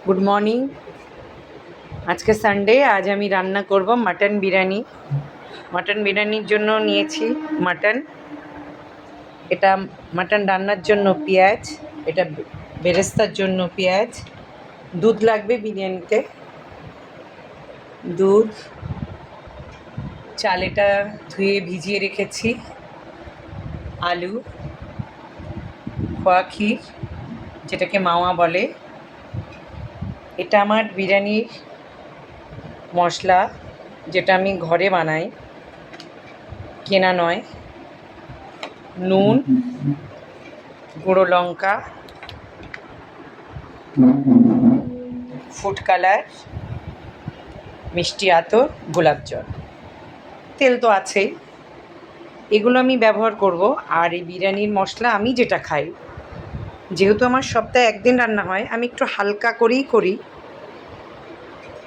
Good morning. আজকে Sunday, আজ আমি রান্না করব মাটন বিরিয়ানি। মাটন বিরিয়ানির জন্য নিয়েছি মাটন। এটা মাটন রান্নার জন্য পেঁয়াজ, এটা বেরেস্তার জন্য পেঁয়াজ, দুধ লাগবে বিরিয়ানিতে, দুধ, চাল এটা ধুয়ে ভিজিয়ে রেখেছি, আলু, খোয়া ক্ষীর যেটাকে মাওয়া বলে, এটা আমার বিরিয়ানির মশলা যেটা আমি ঘরে বানাই, কেনা নয়, নুন, গুঁড়ো লঙ্কা, ফুড কালার, মিষ্টি আতর, গোলাপ জল, তেল তো আছেই, এগুলো আমি ব্যবহার করব। আর এই বিরিয়ানির মশলা আমি যেটা খাই, যেহেতু আমার সপ্তাহে একদিন রান্না হয়, আমি একটু হালকা করেই করি।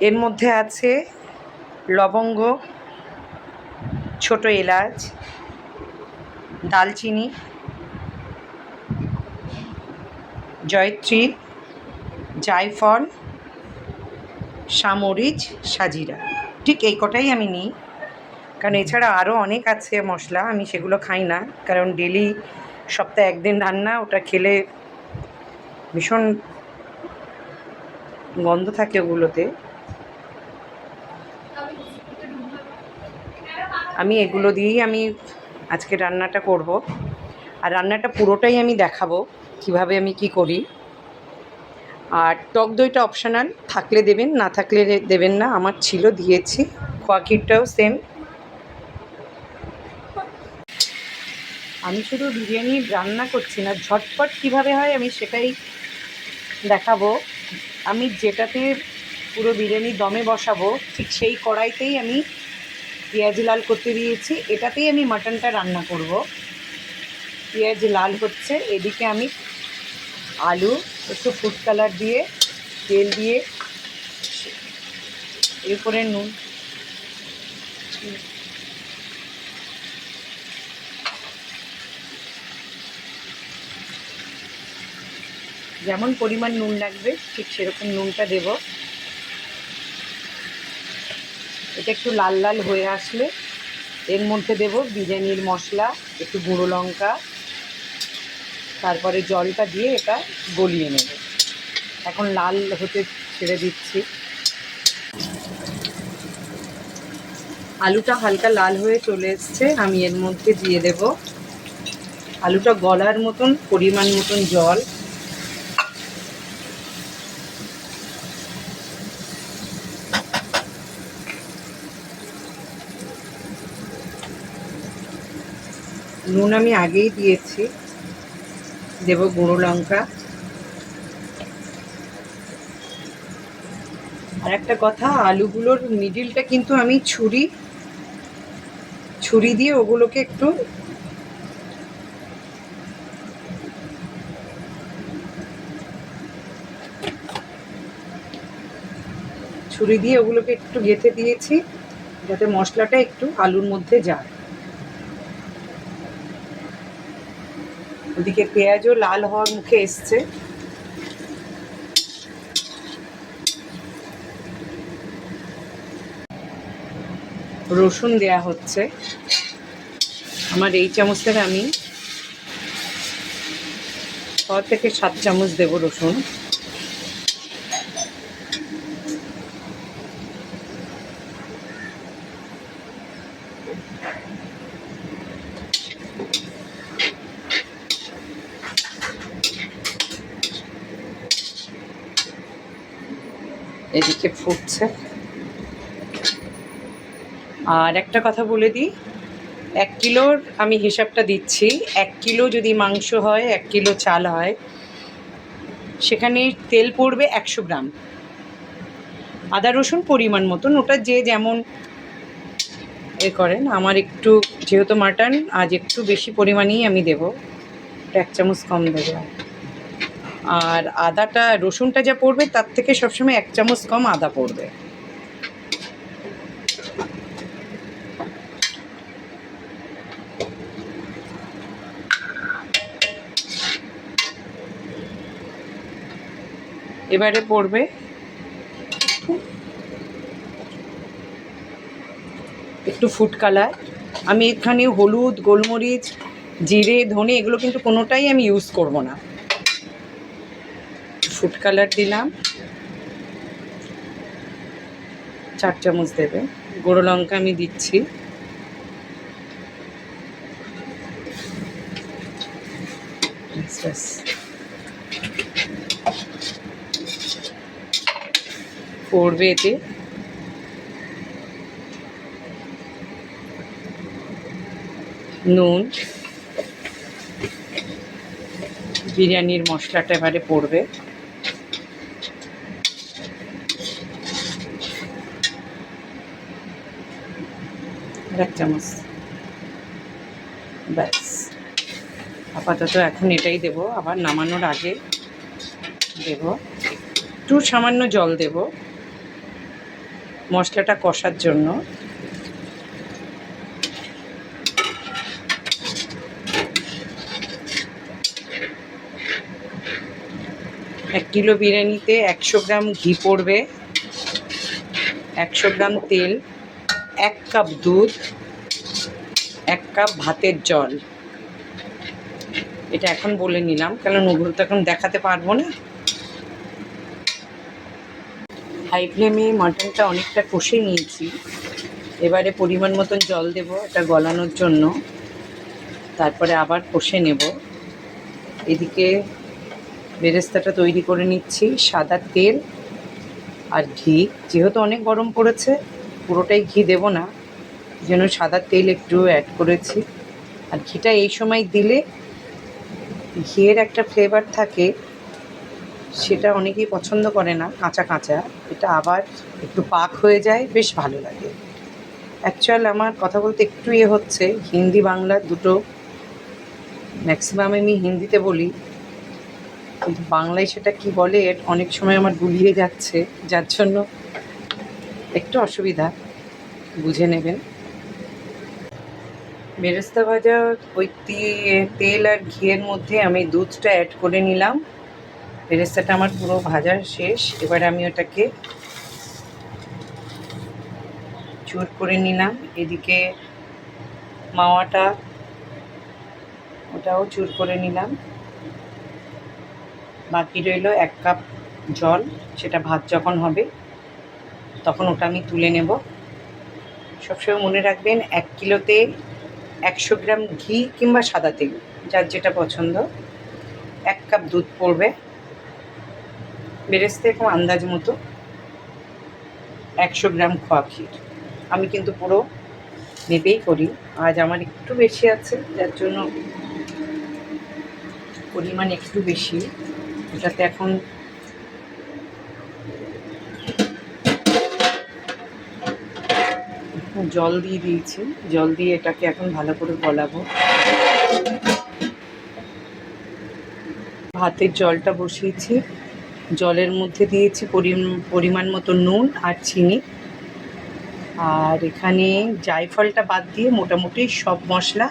এর মধ্যে আছে লবঙ্গ, ছোট এলাচ, দালচিনি, জয়ত্রী, জায়ফল, সামরিচ, সাজিরা, ঠিক এই কটাই আমি নিই। কারণ এছাড়া আরও অনেক আছে মশলা, আমি সেগুলো খাই না, কারণ ডেলি সপ্তাহে একদিন রান্না, ওটা খেলে ভীষণ গন্ধ থাকে ওগুলোতে। আমি এগুলো দিয়েই আমি আজকে রান্নাটা করব। আর রান্নাটা পুরোটাই আমি দেখাবো কিভাবে আমি কি করি। আর টক দইটা অপশনাল, থাকলে দেবেন, না থাকলে দেবেন না, আমার ছিল, দিয়েছি। খোয়া ক্ষীরটাও সেম। আমি শুধু বিরিয়ানি রান্না করছি না, ঝটপট কিভাবে হয় আমি সেটাই দেখাবো। আমি যেটাতে পুরো বিরিয়ানি দমে বসাবো, ঠিক সেই কড়াইতেই আমি পেঁয়াজ লাল করতে দিয়েছি, এটাতেই আমি মাটনটা রান্না করব। পেঁয়াজ লাল হচ্ছে, এদিকে আমি আলু, একটু ফুড কালার দিয়ে, তেল দিয়ে, এরপরে নুন, যেমন পরিমাণ নুন লাগবে ঠিক সেরকম নুনটা দেব। এটা একটু লাল লাল হয়ে আসলে এর মধ্যে দেব বিরিয়ানির মশলা, একটু গুঁড়ো লঙ্কা, তারপরে জলটা দিয়ে এটা গলিয়ে নেব। এখন লাল হতে ছেড়ে দিচ্ছি। আলুটা হালকা লাল হয়ে চলে এসছে, আমি এর মধ্যে দিয়ে দেব আলুটা গলার মতন পরিমাণ মতন জল, নুন আমি আগেই দিয়েছি, দেব গুঁড়ো লঙ্কা। আর একটা কথা, আলুগুলোর মিডিলটা কিন্তু আমি ছুরি দিয়ে ওগুলোকে একটু গেঁথে দিয়েছি, যাতে মশলাটা একটু আলুর মধ্যে যায়। ওদিকে পেঁয়াজও লাল হওয়ার মুখে এসছে। রসুন দেয়া হচ্ছে, আমার এই চামচের আমি 6 থেকে 7 চামচ দেব রসুন। এদিকে ফুটছে। আর একটা কথা বলে দিই, 1 কিলোর আমি হিসাবটা দিচ্ছি। 1 কিলো যদি মাংস হয়, 1 কিলো চাল হয়, সেখানে তেল পড়বে 100 গ্রাম। আদা রসুন পরিমাণ মতন, ওটা যে যেমন এ করেন। আমার একটু, যেহেতু মাটন, আজ একটু বেশি পরিমাণেই আমি দেবো, 1 চামচ কম দেবো। আর রসুনটা যা পড়বে তার থেকে সবসময় 1 চামচ কম আদা পড়বে। এবারে পড়বে একটু ফুড কালার। আমি এখানে হলুদ, গোলমরিচ, জিরে, ধনে এগুলো কিন্তু কোনোটাই আমি ইউজ করব না। ফুড কালার দিলাম, 4 চামচ দেবে। গুঁড়ো লঙ্কা আমি দিচ্ছি, ব্যাস। পড়বে এতে নুন, বিরিয়ানির মশলাটা এবারে পড়বে, আর 1 চামচ, ব্যাস। আপাতত এখন এটাই দেব, আবার নামানোর আগে দেব একটু সামান্য জল দেব মশলাটা কষার জন্য। এক কিলো বিরিয়ানিতে 100 গ্রাম ঘি পড়বে, 100 গ্রাম তেল, 1 কাপ দুধ, 1 কাপ ভাতের জল। এটা এখন বলে নিলাম, কারণ ওগুলো তো এখন দেখাতে পারবো না। হাই ফ্লেমে মাটনটা অনেকটা কষে নিয়েছি, এবারে পরিমাণ মতন জল দেব এটা গলানোর জন্য, তারপরে আবার কষে নেব। এদিকে বেরেস্তাটা তৈরি করে নিচ্ছি, সাদা তেল আর ঘি। যেহেতু অনেক গরম পড়েছে, পুরোটাই ঘি দেব না, যেন সাদা তেল একটু অ্যাড করেছি। আর ঘিটা এই সময় দিলে ঘিয়ের একটা ফ্লেভার থাকে, সেটা অনেকেই পছন্দ করে না কাঁচা কাঁচা, এটা আবার একটু পাক হয়ে যায়, বেশ ভালো লাগে। অ্যাকচুয়াল আমার কথা বলতে একটু হচ্ছে, হিন্দি বাংলা দুটো ম্যাক্সিমাম আমি হিন্দিতে বলি, কিন্তু বাংলায় সেটা কি বলে অনেক সময় আমার গুলিয়ে যাচ্ছে, যার জন্য একটু অসুবিধা, বুঝে নেবেন। বেরেস্তা ভাজা ওই তেল আর ঘিয়ের মধ্যে আমি দুধটা অ্যাড করে নিলাম। বেরেস্তাটা আমার পুরো ভাজা শেষ, এবার আমি ওটাকে চুর করে নিলাম। এদিকে মাওয়াটা, ওটাও চুর করে নিলাম। বাকি রইল 1 কাপ জল, সেটা ভাত যখন হবে তখন ওটা আমি তুলে নেব। সবসময় মনে রাখবেন 1 কিলোতে 100 গ্রাম ঘি কিংবা সাদা তেল, যার যেটা পছন্দ। 1 কাপ দুধ পড়বে, বেরেস্তা এরকম আন্দাজ মতো, 100 গ্রাম খোয়া ক্ষীর। আমি কিন্তু পুরো মেপেই করি, আজ আমার একটু বেশি আছে, যার জন্য পরিমাণ একটু বেশি। ওটাতে এখন জল দিয়ে দিয়েছি, জল দিয়ে এটাকে এখন ভালো করে গলাবো। ভাতের জলটা বসিয়েছি, জলের মধ্যে দিয়েছি পরিমাণ মতো নুন আর চিনি, আর এখানে জায়ফলটা বাদ দিয়ে মোটামুটি সব মশলা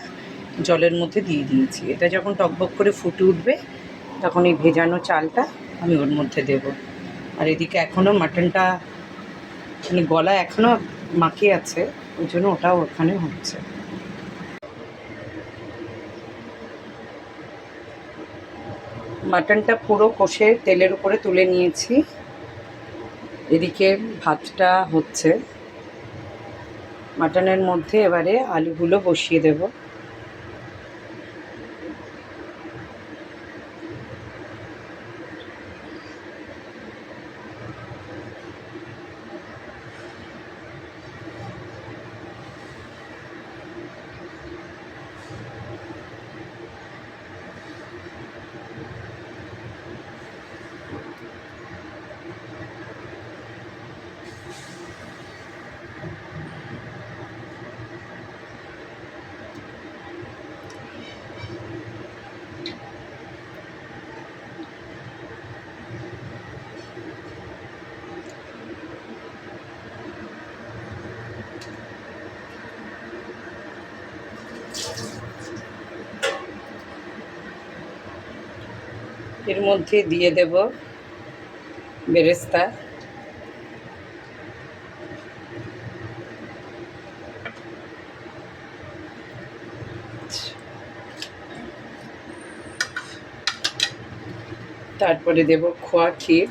জলের মধ্যে দিয়ে দিয়েছি। এটা যখন টকবক করে ফুটে উঠবে তখন এই ভেজানো চালটা আমি ওর মধ্যে দেব। আর এদিকে এখনও মাটনটা মানে গলা এখনও মাখি আছে, ওই জন্য ওটাও ওখানে হচ্ছে। মাটনটা পুরো কষে তেলের উপরে তুলে নিয়েছি, এদিকে ভাতটা হচ্ছে। মাটনের মধ্যে এবারে আলুগুলো বসিয়ে দেব। এর মধ্যে দিয়ে দেব বেরেস্তা, তারপরে দেব খোয়া ক্ষীর,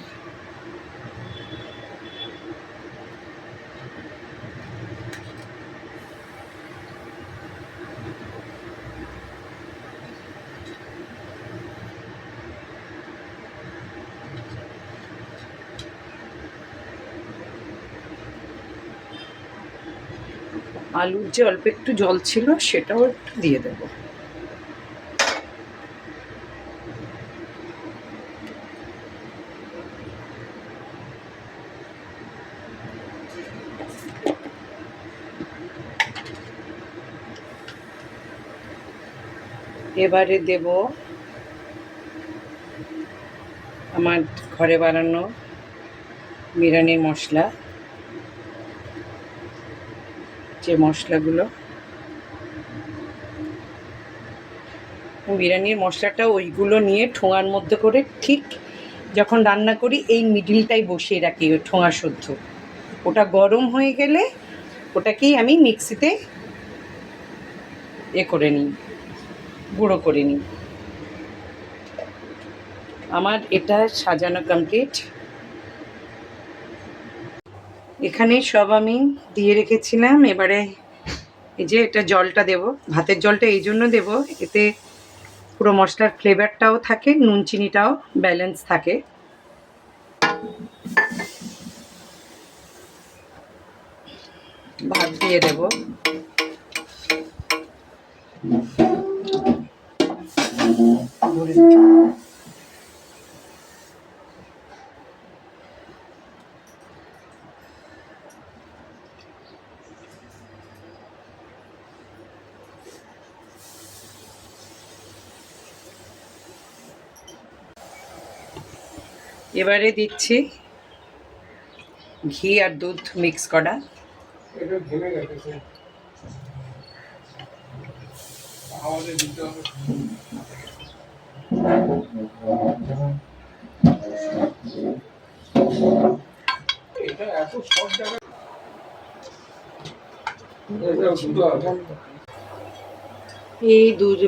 আলুর যে অল্প একটু জল ছিল সেটাও একটু দিয়ে দেব। এবারে দেব আমার ঘরে বানানো বিরিয়ানির মশলা, যে মশলাগুলো, বিরিয়ানির মশলাটা ওইগুলো নিয়ে ঠোঙার মধ্যে করে ঠিক যখন রান্না করি এই মিডিলটাই বসিয়ে রাখি ওই ঠোঙা শুদ্ধ। ওটা গরম হয়ে গেলে ওটাকেই আমি মিক্সিতে করে নিই, গুঁড়ো করে নিই। আমার এটা সাজানো কমপ্লিট। এখানে সব আমি দিয়ে রেখেছিলাম। এবারে এই যে এটা জলটা দেব, ভাতের জলটা এই জন্য দেব এতে পুরো মশলার ফ্লেভারটাও থাকে, নুন চিনিটাও ব্যালেন্স থাকে। ভাত দিয়ে দেব। এবারে দিচ্ছি ঘি আর দুধ মিক্স করা। এটা ঘেমে গেছে, আমাদের দিতে হবে। এটা এত সব জায়গায় এই দুধ,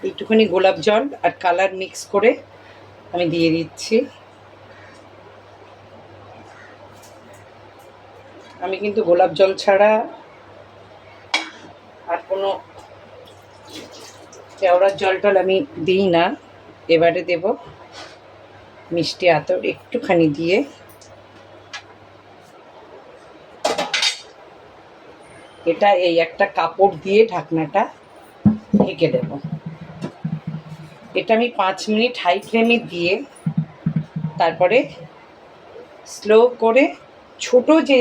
একটুখানি গোলাপ জল আর কালার মিক্স করে আমি দিয়ে দিচ্ছি। আমি কিন্তু গোলাপ জল ছাড়া আর কোনো কেওড়ার জল টল আমি দিই না। এবারে দেব মিষ্টি আতর একটুখানি দিয়ে এটা এই একটা কাপড় দিয়ে ঢাকনাটা ঢেকে দেব। এটা আমি 5 মিনিট হাই ফ্লেমে দিয়ে তারপরে স্লো করে ছোট যে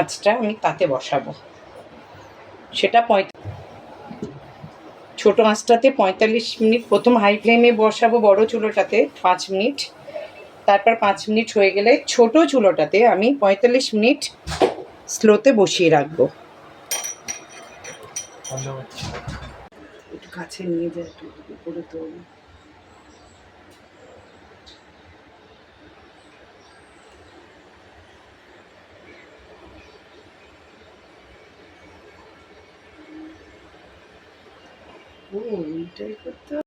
আঁচটা আমি তাতে বসাবো, সেটা ছোটো আঁচটাতে 45 মিনিট। প্রথম হাই ফ্লেমে বসাবো বড় চুলোটাতে 5 মিনিট, তারপর 5 মিনিট হয়ে গেলে ছোট চুলোটাতে আমি 45 মিনিট স্লোতে বসিয়ে রাখবো। একটু কাছে নিয়ে যায়, একটু উপরে তোল। ও এইটাই করতে